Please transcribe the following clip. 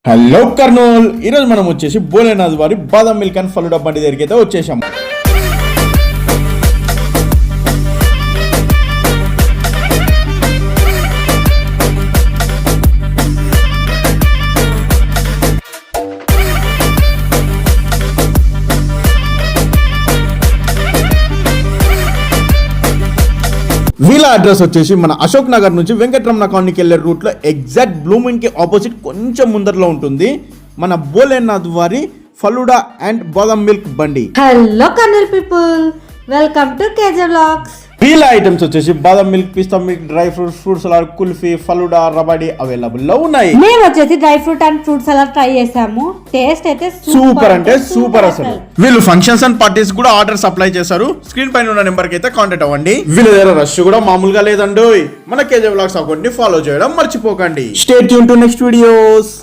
Hello Kurnool, ఈరోజు మనం వచ్చేసి భోలేనాథ్ వారి బాదం మిల్క్ అండ్ ఫలూడా బండి దగ్గరికి అయితే వచ్చేసాం. వీళ్ళ అడ్రస్ వచ్చేసి మన అశోక్ నగర్ నుంచి వెంకటరమణ కాలనీకి వెళ్ళే రూట్లో ఎగ్జాక్ట్ బ్లూమిన్ కి ఆపోజిట్ కొంచెం ముందరలో ఉంటుంది మన భోలేనాథ్ వారి ఫలూడా అండ్ బాదం మిల్క్ బండి. Hello Kurnool people, welcome to KJ vlogs. వీళ్ళ ఐటమ్స్ వచ్చేసి badam milk, pista milk, dry fruits, fruit salad, kulfi, falooda, rabri available లో ఉన్నాయి. మేము వచ్చేసి dry fruit and fruit salad try చేసాము. టేస్ట్ అయితే సూపర్ అంటే సూపర్ అసలు. వీళ్ళు ఫంక్షన్స్ అండ్ పార్టీస్ కూడా ఆర్డర్ సప్లై చేశారు. స్క్రీన్ పైన ఉన్న నెంబర్ కి అయితే కాంటాక్ట్ అవ్వండి. వీళ్ళ దగ్గర రష్ కూడా మామూలుగా లేదండి. మన కేజే వ్లాగ్స్ అకౌంట్ ని ఫాలో చేయడం మర్చిపోకండి. Stay tune to next videos.